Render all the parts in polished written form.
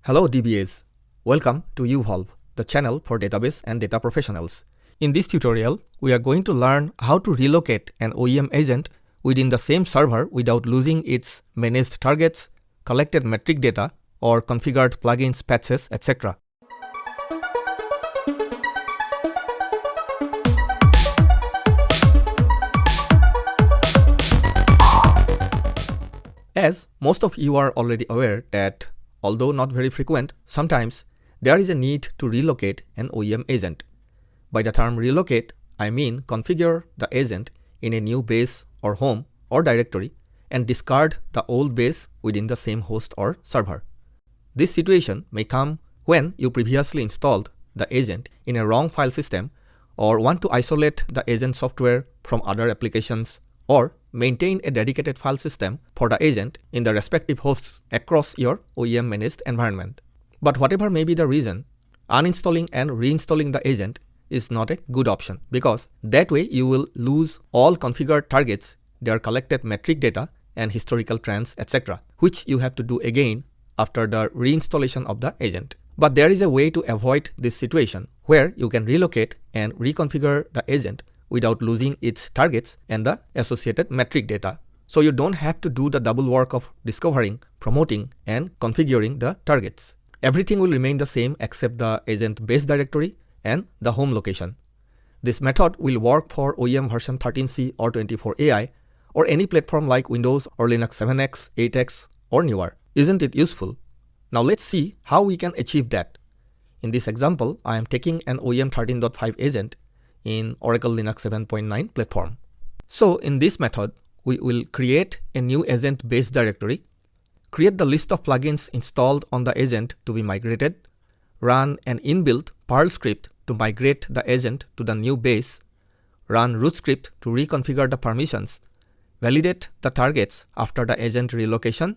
Hello DBAs, welcome to Uvolve, the channel for database and data professionals. In this tutorial, we are going to learn how to relocate an OEM agent within the same server without losing its managed targets, collected metric data, or configured plugins, patches, etc. As most of you are already aware that, although not very frequent, sometimes there is a need to relocate an OEM agent. By the term relocate, I mean configure the agent in a new base or home or directory and discard the old base within the same host or server. This situation may come when you previously installed the agent in a wrong file system or want to isolate the agent software from other applications or maintain a dedicated file system for the agent in the respective hosts across your OEM managed environment. But whatever may be the reason, uninstalling and reinstalling the agent is not a good option, because that way you will lose all configured targets, their collected metric data and historical trends, etc., which you have to do again after the reinstallation of the agent. But there is a way to avoid this situation where you can relocate and reconfigure the agent without losing its targets and the associated metric data. So you don't have to do the double work of discovering, promoting, and configuring the targets. Everything will remain the same except the agent base directory and the home location. This method will work for OEM version 13c or 24AI or any platform like Windows or Linux 7X, 8X, or newer. Isn't it useful? Now let's see how we can achieve that. In this example, I am taking an OEM 13.5 agent in Oracle Linux 7.9 platform. So in this method, we will create a new agent base directory, create the list of plugins installed on the agent to be migrated, run an inbuilt Perl script to migrate the agent to the new base, run root script to reconfigure the permissions, validate the targets after the agent relocation,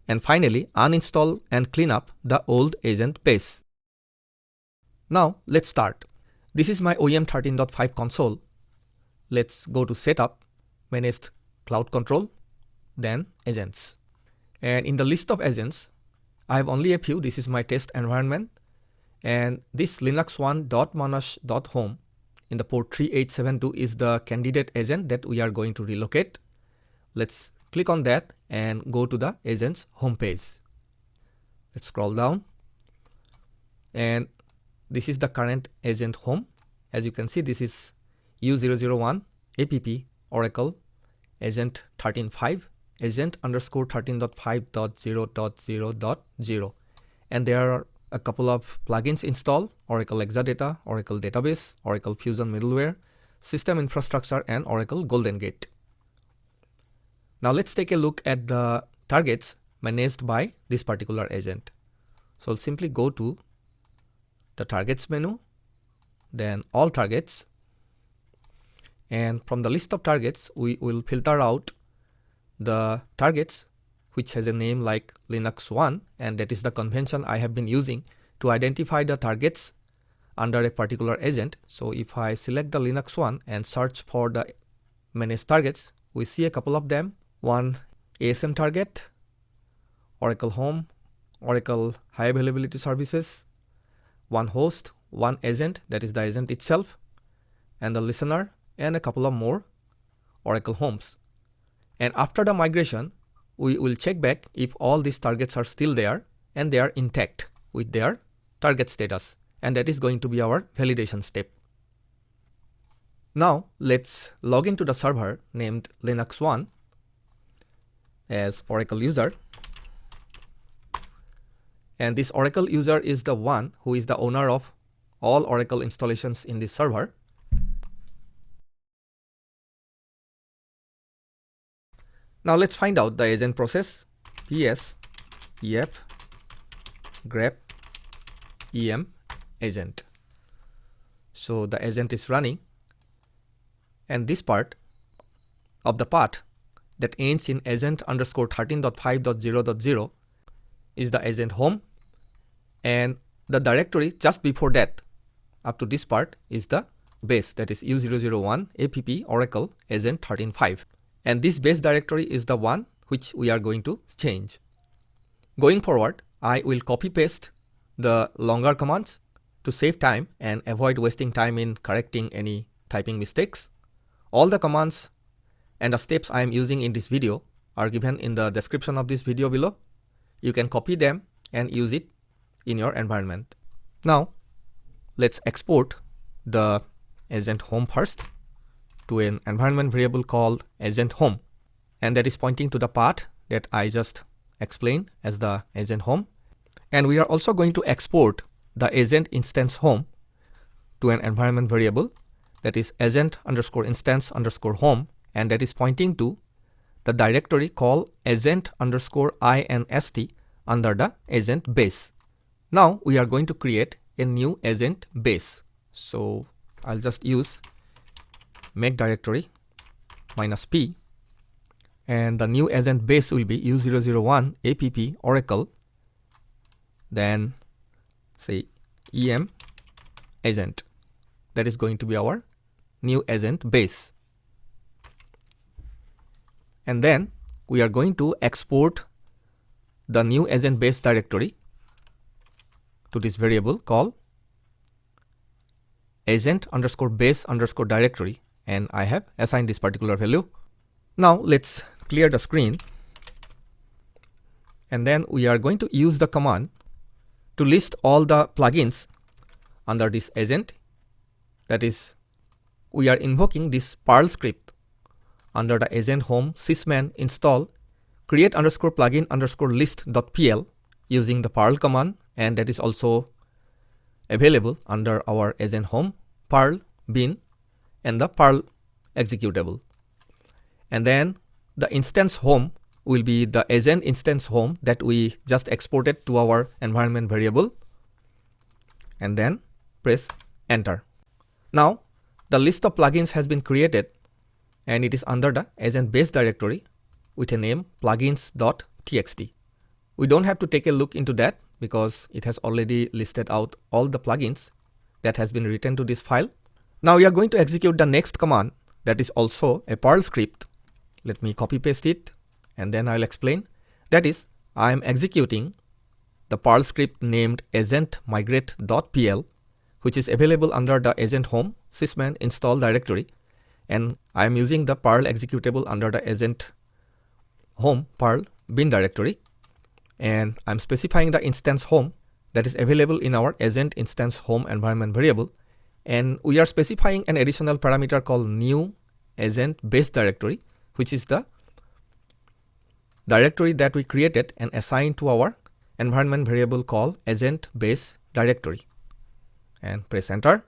and finally uninstall and clean up the old agent base. Now let's start. This is my OEM 13.5 console. Let's go to Setup, Managed Cloud Control, then Agents. And in the list of agents, I have only a few. This is my test environment. And this linux1.monash.home in the port 3872 is the candidate agent that we are going to relocate. Let's click on that and go to the agent's homepage. Let's scroll down. And this is the current agent home. As you can see, this is U001 app Oracle agent 13.5 agent underscore 13.5.0.0.0, and there are a couple of plugins installed: Oracle Exadata, Oracle Database, Oracle Fusion Middleware, System Infrastructure, and Oracle Golden Gate. Now let's take a look at the targets managed by this particular agent. So I'll simply go to the targets menu, then all targets, and from the list of targets we will filter out the targets which has a name like Linux 1, and that is the convention I have been using to identify the targets under a particular agent. So if I select the Linux 1 and search for the managed targets, we see a couple of them: one ASM target, Oracle Home, Oracle High Availability Services, one host, one agent, that is the agent itself, and the listener, and a couple of more Oracle homes. And after the migration, we will check back if all these targets are still there and they are intact with their target status, and that is going to be our validation step. Now let's log into the server named Linux 1 as Oracle user. And this Oracle user is the one who is the owner of all Oracle installations in this server. Now let's find out the agent process: ps ef grep em agent. So the agent is running, and this part of the path that ends in agent underscore 13.5.0.0 is the agent home, and the directory just before that up to this part is the base, that is U001 app Oracle agent 13.5, and this base directory is the one which we are going to change. Going forward, I will copy paste the longer commands to save time and avoid wasting time in correcting any typing mistakes. All the commands and the steps I am using in this video are given in the description of this video below. You can copy them and use it in your environment. Now, let's export the agent home first to an environment variable called agent home, and that is pointing to the path that I just explained as the agent home. And we are also going to export the agent instance home to an environment variable that is agent underscore instance underscore home, and that is pointing to the directory called agent underscore inst under the agent base. Now we are going to create a new agent base. So I'll just use make directory -p, and the new agent base will be u001 app oracle, then say em agent. That is going to be our new agent base. And then we are going to export the new agent base directory to this variable called agent underscore base underscore directory, and I have assigned this particular value. Now let's clear the screen, and then we are going to use the command to list all the plugins under this agent. That is, we are invoking this Perl script under the agent home sysman install create underscore plugin underscore list.pl using the Perl command, and that is also available under our agent home Perl bin and the Perl executable. And then the instance home will be the agent instance home that we just exported to our environment variable, and then press enter. Now the list of plugins has been created, and it is under the agent base directory with a name plugins.txt. We don't have to take a look into that because it has already listed out all the plugins that has been written to this file. Now we are going to execute the next command that is also a Perl script. Let me copy paste it and then I'll explain. That is, I am executing the Perl script named agent migrate.pl, which is available under the agent home sysman install directory, and I am using the Perl executable under the agent home Perl bin directory, and I'm specifying the instance home that is available in our agent instance home environment variable, and we are specifying an additional parameter called new agent base directory, which is the directory that we created and assigned to our environment variable called agent base directory, and press enter.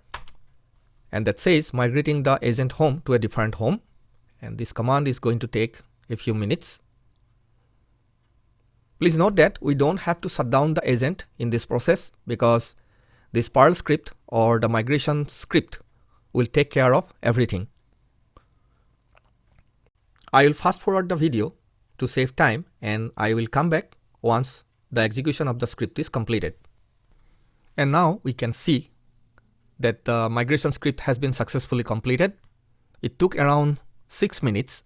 And that says migrating the agent home to a different home, and this command is going to take a few minutes. Please note that we don't have to shut down the agent in this process because this Perl script or the migration script will take care of everything. I will fast forward the video to save time, and I will come back once the execution of the script is completed. And now we can see that the migration script has been successfully completed. It took around 6 minutes,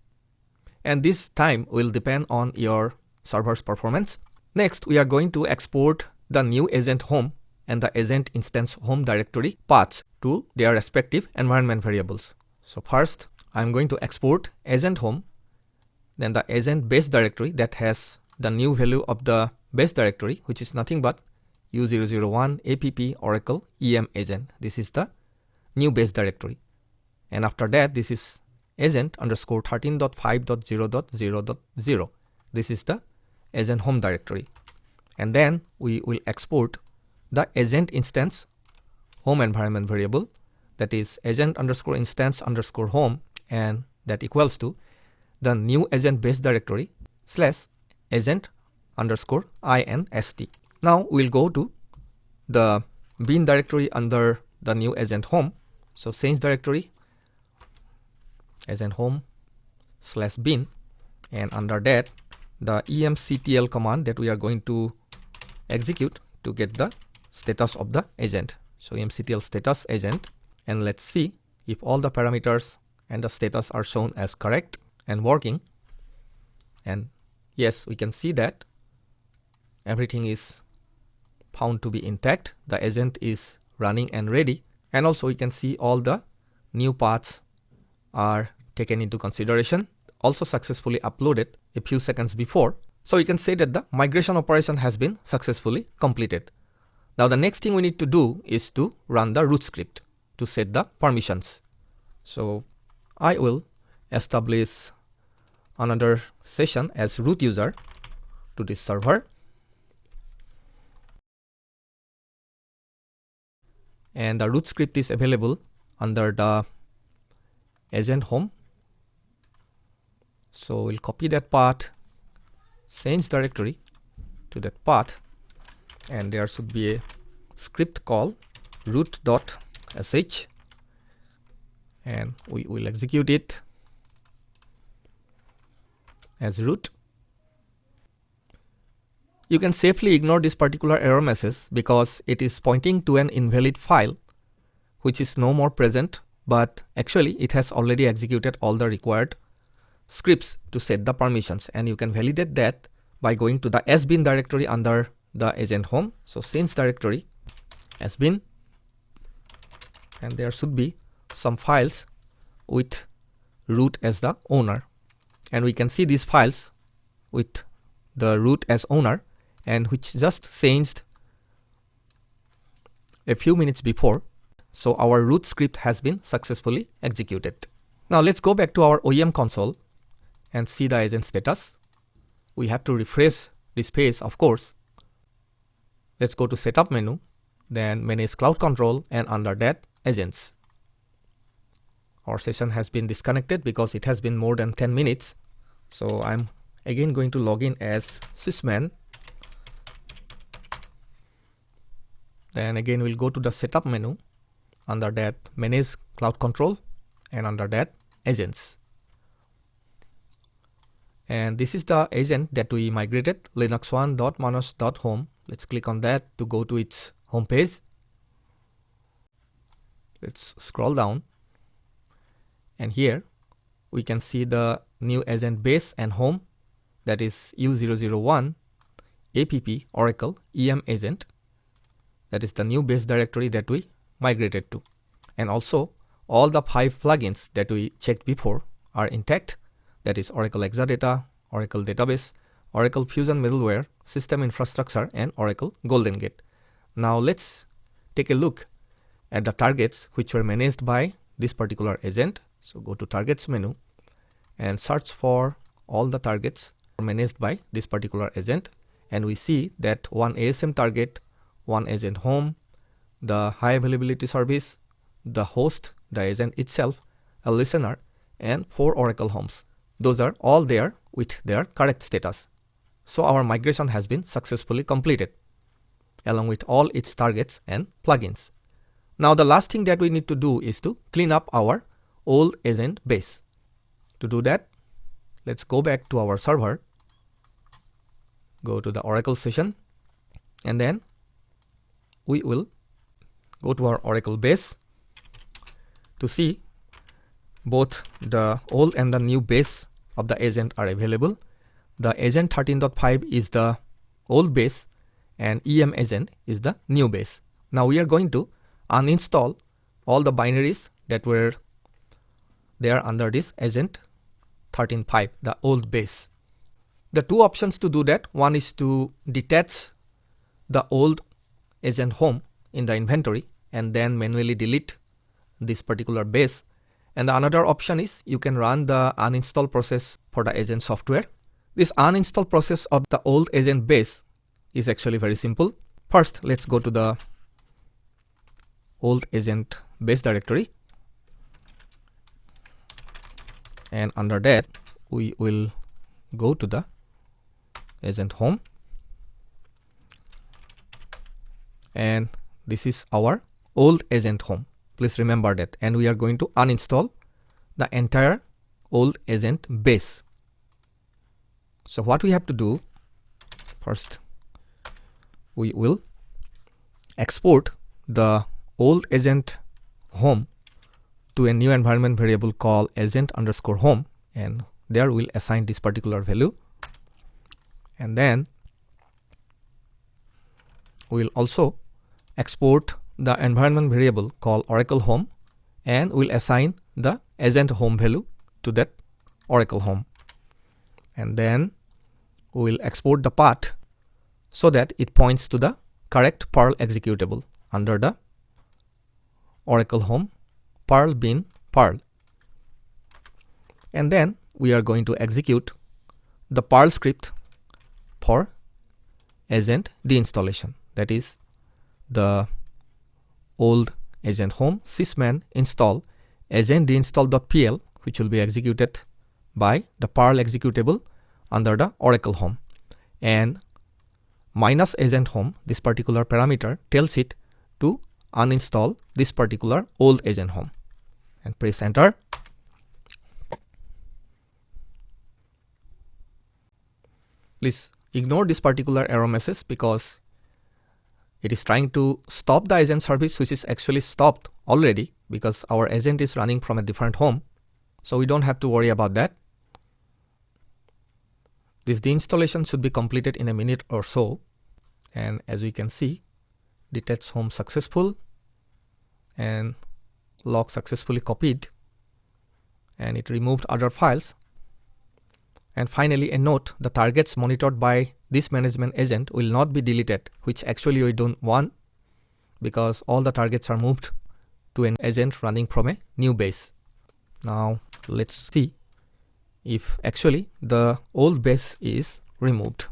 and this time will depend on your server's performance. Next, we are going to export the new agent home and the agent instance home directory paths to their respective environment variables. So first, I'm going to export agent home, then the agent base directory that has the new value of the base directory, which is nothing but u001 app oracle em agent. This is the new base directory, and after that this is agent underscore 13.5.0.0.0. This is the agent home directory, and then we will export the agent instance home environment variable that is agent underscore instance underscore home, and that equals to the new agent base directory slash agent underscore inst. Now we'll go to the bin directory under the new agent home. So change directory agent home slash bin, and under that the emctl command that we are going to execute to get the status of the agent. So emctl status agent, and let's see if all the parameters and the status are shown as correct and working. And yes, we can see that everything is found to be intact. The agent is running and ready, and also we can see all the new paths are taken into consideration, also successfully uploaded a few seconds before. So we can say that the migration operation has been successfully completed. Now the next thing we need to do is to run the root script to set the permissions. So I will establish another session as root user to this server, and the root script is available under the agent home. So we'll copy that path, change directory to that path, and there should be a script called root.sh, and we will execute it as root. You can safely ignore this particular error message because it is pointing to an invalid file which is no more present, but actually it has already executed all the required scripts to set the permissions, and you can validate that by going to the sbin directory under the agent home. So change directory sbin, and there should be some files with root as the owner, and we can see these files with the root as owner, and which just changed a few minutes before. So our root script has been successfully executed. Now let's go back to our OEM console and see the agent status. We have to refresh this page, of course. Let's go to setup menu, then manage cloud control, and under that agents. Our session has been disconnected because it has been more than 10 minutes. So I'm again going to log in as sysman. Then again we'll go to the setup menu, under that manage cloud control, and under that agents. And this is the agent that we migrated, linux1.manus.home. Let's click on that to go to its home page. Let's scroll down, and here we can see the new agent base and home, that is U001 app Oracle EM agent. That is the new base directory that we migrated to. And also all the 5 plugins that we checked before are intact. That is Oracle Exadata, Oracle Database, Oracle Fusion Middleware, System Infrastructure, and Oracle Golden Gate. Now let's take a look at the targets which were managed by this particular agent. So go to targets menu and search for all the targets managed by this particular agent, and we see that one ASM target, one agent home, the high availability service, the host, the agent itself, a listener, and 4 Oracle homes. Those are all there with their correct status. So our migration has been successfully completed along with all its targets and plugins. Now the last thing that we need to do is to clean up our old agent base. To do that, let's go back to our server, go to the Oracle session, and then we will go to our Oracle base to see both the old and the new base of the agent are available. The agent 13.5 is the old base and EM agent is the new base. Now we are going to uninstall all the binaries that were there under this agent 13.5, the old base. The 2 options to do that, one is to detach the old agent home in the inventory and then manually delete this particular base, and the another option is you can run the uninstall process for the agent software. This uninstall process of the old agent base is actually very simple. First, let's go to the old agent base directory, and under that we will go to the agent home, and this is our old agent home. Please remember that, and we are going to uninstall the entire old agent base. So what we have to do, first we will export the old agent home to a new environment variable called agent_home, and there we'll assign this particular value, and then we'll also export the environment variable called Oracle Home, and we'll assign the agent home value to that Oracle Home. And then we'll export the path so that it points to the correct Perl executable under the Oracle Home Perl bin Perl. And then we are going to execute the Perl script for agent deinstallation. That is the old agent home sysman install agent deinstall.pl, which will be executed by the Perl executable under the Oracle Home. And minus agent home, this particular parameter tells it to uninstall this particular old agent home. And press enter. Please ignore this particular error message because it is trying to stop the agent service, which is actually stopped already because our agent is running from a different home. So we don't have to worry about that. This deinstallation should be completed in a minute or so. And as we can see, detached home successful and log successfully copied, and it removed other files. And finally, a note: the targets monitored by this management agent will not be deleted, which actually we don't want because all the targets are moved to an agent running from a new base. Now let's see if actually the old base is removed.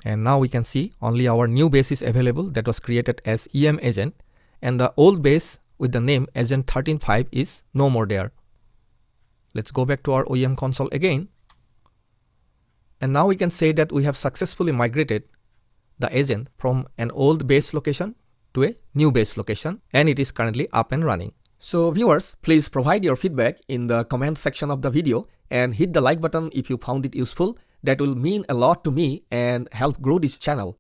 And now we can see only our new base is available that was created as EM agent, and the old base with the name agent 13.5 is no more there. Let's go back to our OEM console again. And now we can say that we have successfully migrated the agent from an old base location to a new base location, and it is currently up and running. So viewers, please provide your feedback in the comment section of the video and hit the like button if you found it useful. That will mean a lot to me and help grow this channel.